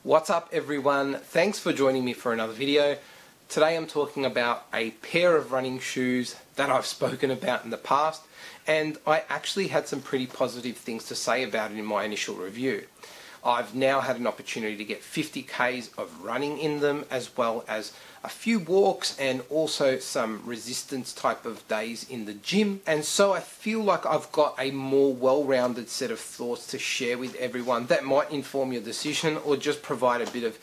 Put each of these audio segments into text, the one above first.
What's up everyone? Thanks for joining me for another video. Today I'm talking about a pair of running shoes that I've spoken about in the past, and I actually had some pretty positive things to say about it in my initial review. I've now had an opportunity to get 50 Ks of running in them, as well as a few walks and also some resistance type of days in the gym. And so I feel like I've got a more well-rounded set of thoughts to share with everyone that might inform your decision or just provide a bit of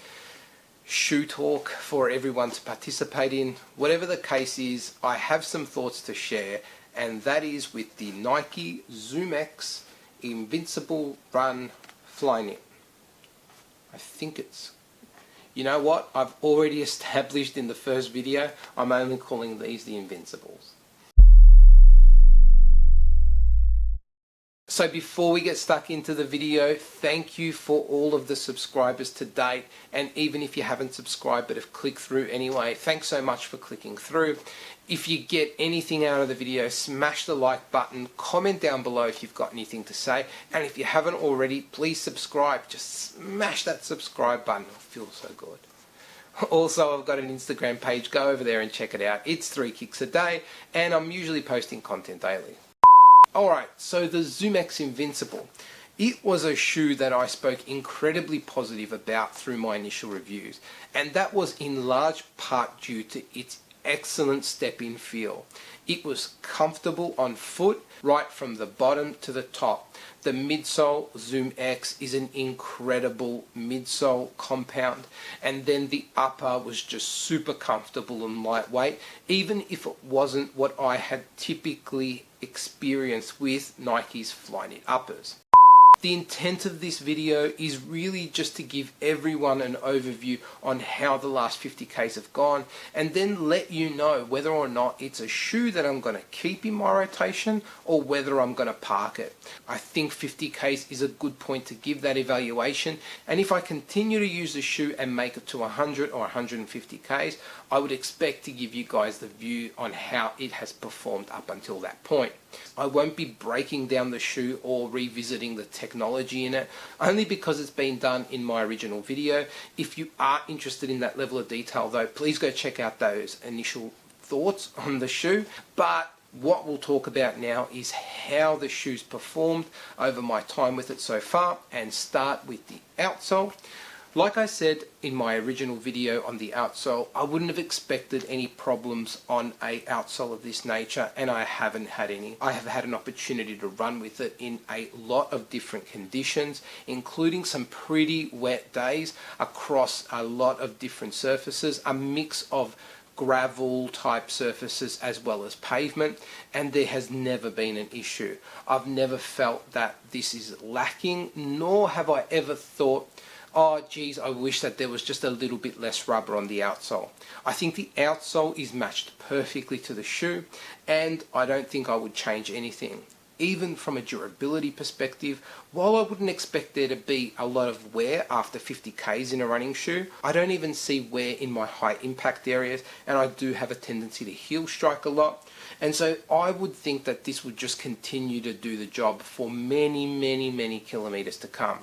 shoe talk for everyone to participate in. Whatever the case is, I have some thoughts to share, and that is with the Nike ZoomX Invincible Run Flyknit. I think it's, you know what, I've already established in the first video, I'm only calling these the Invincibles. So before we get stuck into the video, thank you for all of the subscribers to date, and even if you haven't subscribed but have clicked through anyway, thanks so much for clicking through. If you get anything out of the video, smash the like button, comment down below if you've got anything to say, and if you haven't already, please subscribe. Just smash that subscribe button, it feels so good. Also, I've got an Instagram page, go over there and check it out. It's 3 kicks a day, and I'm usually posting content daily. Alright, so the ZoomX Invincible. It was a shoe that I spoke incredibly positive about through my initial reviews, and that was in large part due to its excellent step-in feel. It was comfortable on foot right from the bottom to the top. The midsole ZoomX is an incredible midsole compound, and then the upper was just super comfortable and lightweight, even if it wasn't what I had typically experienced with Nike's Flyknit uppers. The intent of this video is really just to give everyone an overview on how the last 50 Ks have gone, and then let you know whether or not it's a shoe that I'm going to keep in my rotation or whether I'm going to park it. I think 50 Ks is a good point to give that evaluation, and if I continue to use the shoe and make it to 100 or 150 Ks, I would expect to give you guys the view on how it has performed up until that point. I won't be breaking down the shoe or revisiting the technology in it, only because it's been done in my original video. If you are interested in that level of detail though, please go check out those initial thoughts on the shoe. But what we'll talk about now is how the shoe's performed over my time with it so far, and start with the outsole. Like I said in my original video on the outsole, I wouldn't have expected any problems on a outsole of this nature, and I haven't had any. I have had an opportunity to run with it in a lot of different conditions, including some pretty wet days across a lot of different surfaces, a mix of gravel type surfaces as well as pavement, and there has never been an issue. I've never felt that this is lacking, nor have I ever thought, oh geez, I wish that there was just a little bit less rubber on the outsole. I think the outsole is matched perfectly to the shoe, and I don't think I would change anything. Even from a durability perspective, while I wouldn't expect there to be a lot of wear after 50 Ks in a running shoe, I don't even see wear in my high impact areas, and I do have a tendency to heel strike a lot. And so I would think that this would just continue to do the job for many kilometers to come.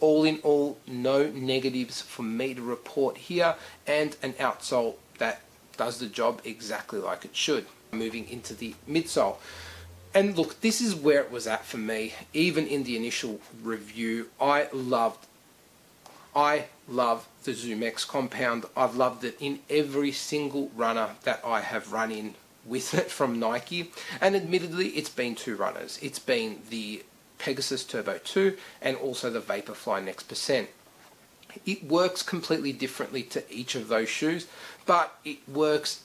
All in all, no negatives for me to report here, and an outsole that does the job exactly like it should. Moving into the midsole. And look, this is where it was at for me. Even in the initial review, I love the ZoomX compound. I've loved it in every single runner that I have run in with it from Nike. And admittedly, it's been two runners. It's been the Pegasus Turbo 2 and also the Vaporfly Next Percent. It works completely differently to each of those shoes, but it works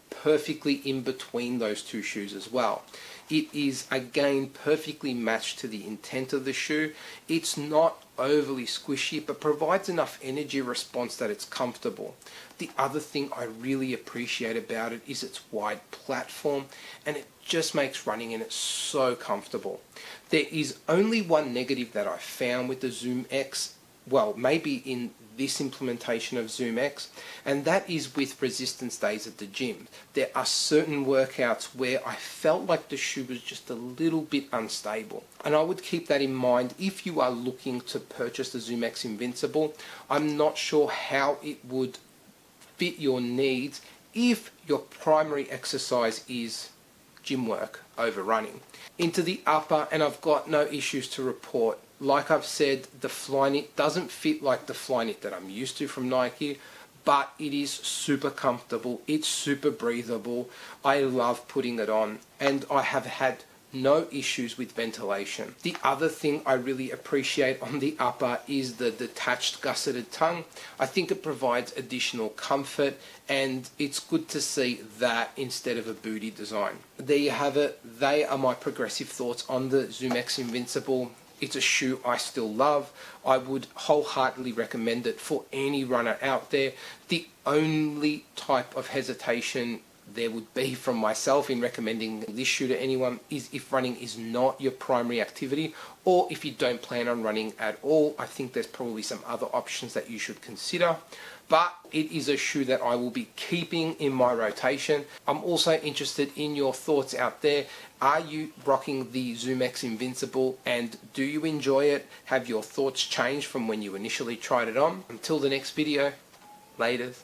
perfectly in between those two shoes as well. It is again perfectly matched to the intent of the shoe. It's not overly squishy, but provides enough energy response that it's comfortable. The other thing I really appreciate about it is its wide platform, and it just makes running in it so comfortable. There is only one negative that I found with the ZoomX, well, maybe in this implementation of ZoomX, and that is with resistance days at the gym. There are certain workouts where I felt like the shoe was just a little bit unstable, and I would keep that in mind if you are looking to purchase the ZoomX Invincible. I'm not sure how it would fit your needs if your primary exercise is gym work over running. Into the upper, and I've got no issues to report. Like I've said, the Flyknit doesn't fit like the Flyknit that I'm used to from Nike, but it is super comfortable, it's super breathable. I love putting it on, and I have had no issues with ventilation. The other thing I really appreciate on the upper is the detached gusseted tongue. I think it provides additional comfort, and it's good to see that instead of a booty design. There you have it. They are my progressive thoughts on the ZoomX Invincible. It's a shoe I still love. I would wholeheartedly recommend it for any runner out there. The only type of hesitation there would be from myself in recommending this shoe to anyone is if running is not your primary activity, or if you don't plan on running at all. I think there's probably some other options that you should consider, but it is a shoe that I will be keeping in my rotation. I'm also interested in your thoughts out there. Are you rocking the ZoomX Invincible, and do you enjoy it? Have your thoughts changed from when you initially tried it on? Until the next video, laters.